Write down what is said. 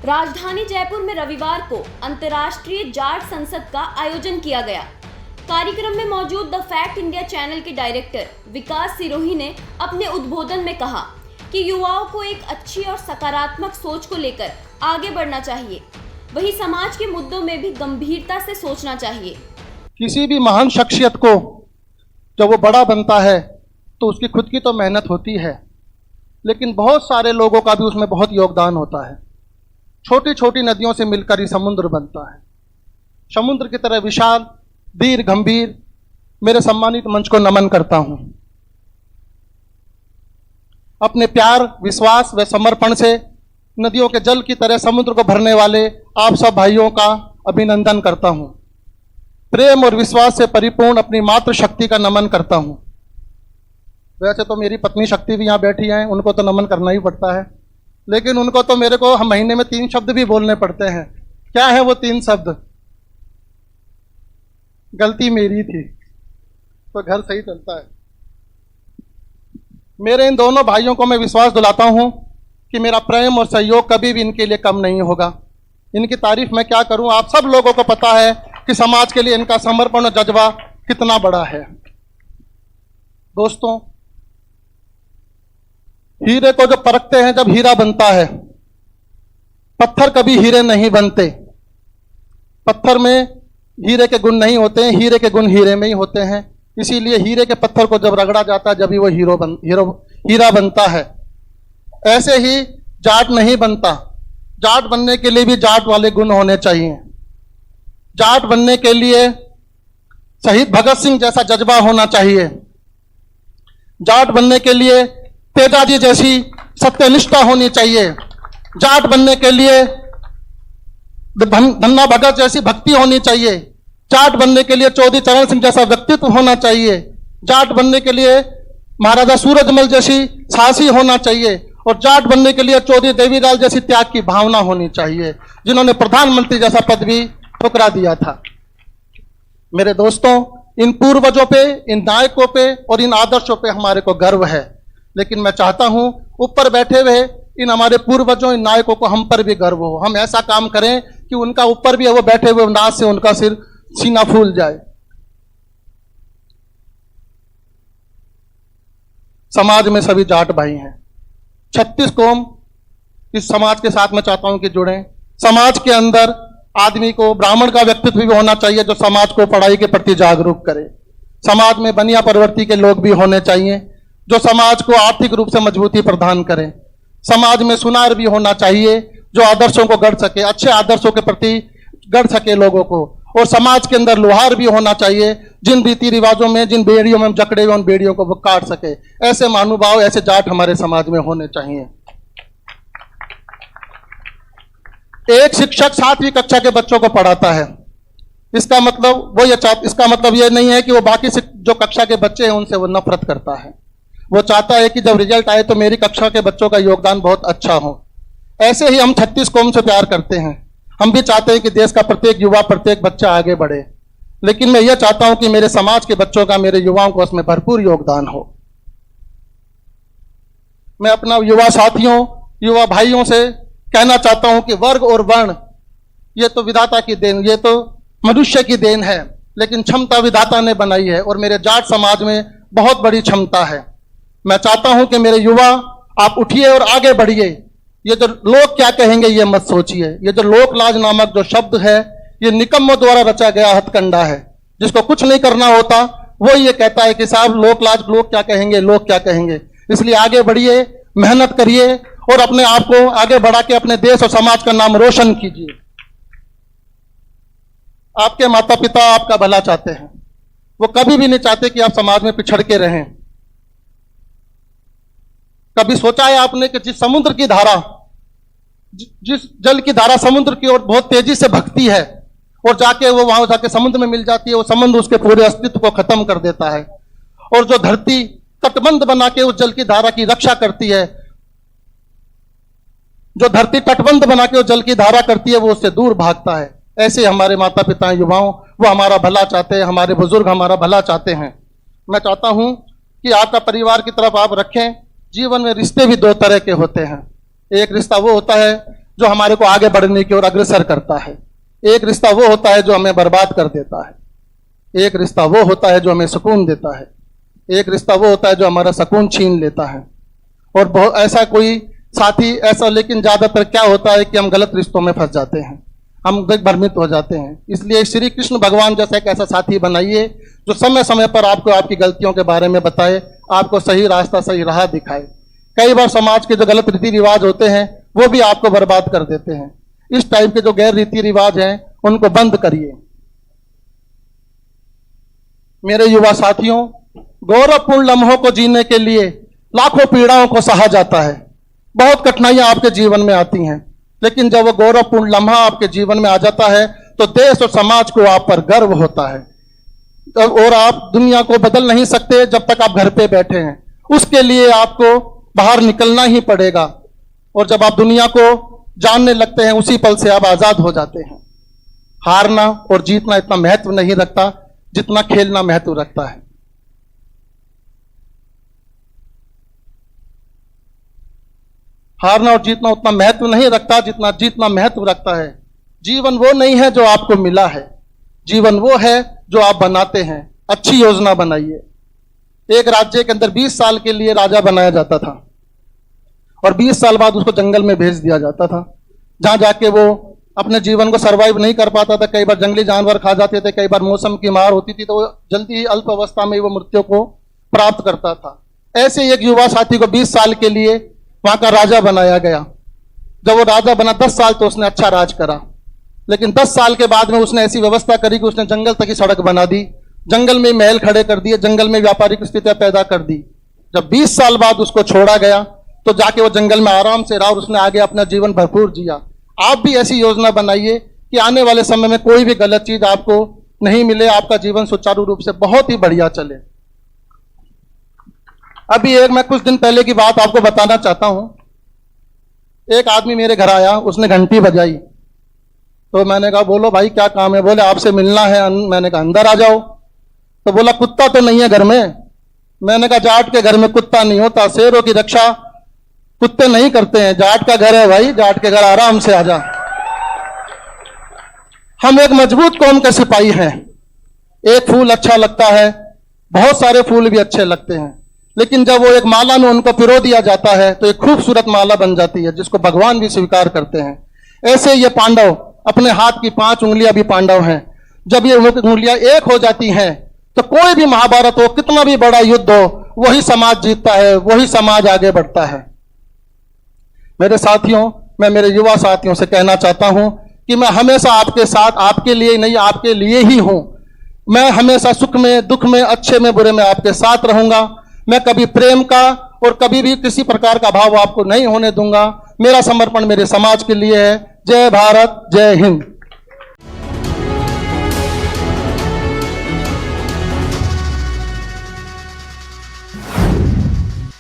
राजधानी जयपुर में रविवार को अंतर्राष्ट्रीय जाट संसद का आयोजन किया गया। कार्यक्रम में मौजूद द फैक्ट इंडिया चैनल के डायरेक्टर विकास सिरोही ने अपने उद्बोधन में कहा कि युवाओं को एक अच्छी और सकारात्मक सोच को लेकर आगे बढ़ना चाहिए, वहीं समाज के मुद्दों में भी गंभीरता से सोचना चाहिए। किसी भी महान शख्सियत को जब वो बड़ा बनता है तो उसकी खुद की तो मेहनत होती है, लेकिन बहुत सारे लोगों का भी उसमें बहुत योगदान होता है। छोटी छोटी नदियों से मिलकर ही समुद्र बनता है। समुद्र की तरह विशाल, दीर्घ, गंभीर मेरे सम्मानित मंच को नमन करता हूं। अपने प्यार, विश्वास व समर्पण से नदियों के जल की तरह समुद्र को भरने वाले आप सब भाइयों का अभिनंदन करता हूं। प्रेम और विश्वास से परिपूर्ण अपनी मातृ शक्ति का नमन करता हूं। वैसे तो मेरी पत्नी शक्ति भी यहाँ बैठी हैं, उनको तो नमन करना ही पड़ता है, लेकिन उनको तो मेरे को महीने में 3 शब्द भी बोलने पड़ते हैं। क्या है वो 3 शब्द? गलती मेरी थी, तो घर सही चलता है। मेरे इन दोनों भाइयों को मैं विश्वास दिलाता हूं कि मेरा प्रेम और सहयोग कभी भी इनके लिए कम नहीं होगा। इनकी तारीफ मैं क्या करूं, आप सब लोगों को पता है कि समाज के लिए इनका समर्पण और जज्बा कितना बड़ा है। दोस्तों, हीरे को जब परखते हैं, जब हीरा बनता है, पत्थर कभी हीरे नहीं बनते। पत्थर में हीरे के गुण नहीं होते हैं, हीरे के गुण हीरे में ही होते हैं। इसीलिए हीरे के पत्थर को जब रगड़ा जाता है, जब भी वो हीरा बनता है। ऐसे ही जाट नहीं बनता। जाट बनने के लिए भी जाट वाले गुण होने चाहिए। जाट बनने के लिए शहीद भगत सिंह जैसा जज्बा होना चाहिए। जाट बनने के लिए तेजाजी जैसी सत्यनिष्ठा होनी चाहिए। जाट बनने के लिए धन्ना भगत जैसी भक्ति होनी चाहिए। जाट बनने के लिए चौधरी चरण सिंह जैसा व्यक्तित्व होना चाहिए। जाट बनने के लिए महाराजा सूरजमल जैसी साहसी होना चाहिए। और जाट बनने के लिए चौधरी देवीलाल जैसी त्याग की भावना होनी चाहिए, जिन्होंने प्रधानमंत्री जैसा पद भी ठुकरा दिया था। मेरे दोस्तों, इन पूर्वजों पे, इन नायकों पे और इन आदर्शों पे हमारे को गर्व है, लेकिन मैं चाहता हूं ऊपर बैठे हुए इन हमारे पूर्वजों, इन नायकों को हम पर भी गर्व हो। हम ऐसा काम करें कि उनका ऊपर भी वो बैठे हुए नाच से उनका सीना फूल जाए। समाज में सभी जाट भाई हैं। 36 कौम इस समाज के साथ मैं चाहता हूं कि जुड़े। समाज के अंदर आदमी को ब्राह्मण का व्यक्तित्व भी होना चाहिए, जो समाज को पढ़ाई के प्रति जागरूक करे। समाज में बनिया प्रवृत्ति के लोग भी होने चाहिए, जो समाज को आर्थिक रूप से मजबूती प्रदान करें। समाज में सुनार भी होना चाहिए, जो आदर्शों को गढ़ सके, अच्छे आदर्शों के प्रति गढ़ सके लोगों को। और समाज के अंदर लोहार भी होना चाहिए, जिन रीति रिवाजों में, जिन बेड़ियों में जकड़े हुए उन बेड़ियों को वो काट सके। ऐसे महानुभाव, ऐसे जाट हमारे समाज में होने चाहिए। एक शिक्षक 7वीं कक्षा के बच्चों को पढ़ाता है। इसका मतलब ये नहीं है कि वो बाकी जो कक्षा के बच्चे हैं उनसे वो नफरत करता है। वो चाहता है कि जब रिजल्ट आए तो मेरी कक्षा के बच्चों का योगदान बहुत अच्छा हो। ऐसे ही हम 36 कौम से प्यार करते हैं। हम भी चाहते हैं कि देश का प्रत्येक युवा, प्रत्येक बच्चा आगे बढ़े, लेकिन मैं यह चाहता हूं कि मेरे समाज के बच्चों का, मेरे युवाओं को उसमें भरपूर योगदान हो। मैं अपना युवा साथियों, युवा भाइयों से कहना चाहता हूं कि वर्ग और वर्ण ये तो विधाता की देन, ये तो मनुष्य की देन है, लेकिन क्षमता विधाता ने बनाई है और मेरे जाट समाज में बहुत बड़ी क्षमता है। मैं चाहता हूं कि मेरे युवा आप उठिए और आगे बढ़िए। ये जो लोग क्या कहेंगे ये मत सोचिए। ये जो लोक लाज नामक जो शब्द है, ये निकम्मों द्वारा रचा गया हथकंडा है। जिसको कुछ नहीं करना होता वो ये कहता है कि साहब लोक लाज, लोग क्या कहेंगे, लोग क्या कहेंगे। इसलिए आगे बढ़िए, मेहनत करिए और अपने आप को आगे बढ़ा के अपने देश और समाज का नाम रोशन कीजिए। आपके माता पिता आपका भला चाहते हैं, वो कभी भी नहीं चाहते कि आप समाज में पिछड़ के रहें। कभी सोचा है आपने कि जिस समुद्र की धारा, जिस जल की धारा समुद्र की ओर बहुत तेजी से भगती है और जाके वो वहां जाके समुद्र में मिल जाती है, वो समुद्र उसके पूरे अस्तित्व को खत्म कर देता है। और जो धरती तटबंध बना के उस जल की धारा की रक्षा करती है, जो धरती तटबंध बना के उस जल की धारा करती है, वो उससे दूर भागता है। ऐसे हमारे माता पिता, युवाओं, वो हमारा भला चाहते हैं, हमारे बुजुर्ग हमारा भला चाहते हैं। मैं चाहता हूं कि आपका परिवार की तरफ आप रखें। जीवन में रिश्ते भी 2 तरह के होते हैं। एक रिश्ता वो होता है जो हमारे को आगे बढ़ने की ओर अग्रसर करता है। एक रिश्ता वो होता है जो हमें बर्बाद कर देता है। एक रिश्ता वो होता है जो हमें सुकून देता है। एक रिश्ता वो होता है जो हमारा सुकून छीन लेता है। और बहुत ऐसा कोई साथी ऐसा, लेकिन ज्यादातर क्या होता है कि हम गलत रिश्तों में फंस जाते हैं, हम भ्रमित हो जाते हैं। इसलिए श्री कृष्ण भगवान जैसा एक ऐसा साथी बनाइए जो समय समय पर आपको आपकी गलतियों के बारे में बताए, आपको सही रास्ता सही राह दिखाए। कई बार समाज के जो गलत रीति रिवाज होते हैं वो भी आपको बर्बाद कर देते हैं। इस टाइप के जो गैर रीति रिवाज हैं उनको बंद करिए। मेरे युवा साथियों, गौरवपूर्ण लम्हों को जीने के लिए लाखों पीड़ाओं को सहा जाता है। बहुत कठिनाइयां आपके जीवन में आती हैं, लेकिन जब वो गौरवपूर्ण लम्हा आपके जीवन में आ जाता है तो देश और समाज को आप पर गर्व होता है। और आप दुनिया को बदल नहीं सकते जब तक आप घर पे बैठे हैं। उसके लिए आपको बाहर निकलना ही पड़ेगा। और जब आप दुनिया को जानने लगते हैं उसी पल से आप आजाद हो जाते हैं। हारना और जीतना इतना महत्व नहीं रखता जितना खेलना महत्व रखता है। हारना और जीतना उतना महत्व नहीं रखता जितना जीतना महत्व रखता है। जीवन वो नहीं है जो आपको मिला है, जीवन वो है जो आप बनाते हैं। अच्छी योजना बनाइए। एक राज्य के अंदर 20 साल के लिए राजा बनाया जाता था और 20 साल बाद उसको जंगल में भेज दिया जाता था, जहां जाके वो अपने जीवन को सरवाइव नहीं कर पाता था। कई बार जंगली जानवर खा जाते थे, कई बार मौसम की मार होती थी, तो वो जल्दी ही अल्प अवस्था में वो मृत्यु को प्राप्त करता था। ऐसे एक युवा साथी को 20 साल के लिए वहां का राजा बनाया गया। जब वो राजा बना 10 साल तो उसने अच्छा राज करा, लेकिन 10 साल के बाद में उसने ऐसी व्यवस्था करी कि उसने जंगल तक की सड़क बना दी, जंगल में महल खड़े कर दिए, जंगल में व्यापारिक स्थितियां पैदा कर दी। जब 20 साल बाद उसको छोड़ा गया तो जाके वो जंगल में आराम से रहा और उसने आगे अपना जीवन भरपूर जिया। आप भी ऐसी योजना बनाइए कि आने वाले समय में कोई भी गलत चीज आपको नहीं मिले, आपका जीवन सुचारू रूप से बहुत ही बढ़िया चले। अभी मैं कुछ दिन पहले की बात आपको बताना चाहता हूं। एक आदमी मेरे घर आया, उसने घंटी बजाई, तो मैंने कहा बोलो भाई क्या काम है? बोले आपसे मिलना है। मैंने कहा अंदर आ जाओ। तो बोला कुत्ता तो नहीं है घर में? मैंने कहा जाट के घर में कुत्ता नहीं होता, शेरों की रक्षा कुत्ते नहीं करते हैं। जाट का घर है भाई, जाट के घर आराम से आ जा। हम एक मजबूत कौम के सिपाही हैं। एक फूल अच्छा लगता है, बहुत सारे फूल भी अच्छे लगते हैं, लेकिन जब वो एक माला में उनको पिरो दिया जाता है तो एक खूबसूरत माला बन जाती है जिसको भगवान भी स्वीकार करते हैं। ऐसे ये पांडव, अपने हाथ की 5 उंगलियां भी पांडव हैं। जब ये उंगलियां एक हो जाती हैं तो कोई भी महाभारत हो, कितना भी बड़ा युद्ध हो, वही समाज जीतता है, वही समाज आगे बढ़ता है। मेरे साथियों, मैं मेरे युवा साथियों से कहना चाहता हूं कि मैं हमेशा आपके साथ, आपके लिए नहीं आपके लिए ही हूं। मैं हमेशा सुख में, दुख में, अच्छे में, बुरे में आपके साथ रहूंगा। मैं कभी प्रेम का और कभी भी किसी प्रकार का भाव आपको नहीं होने दूंगा। मेरा समर्पण मेरे समाज के लिए है। जय भारत, जय हिंद।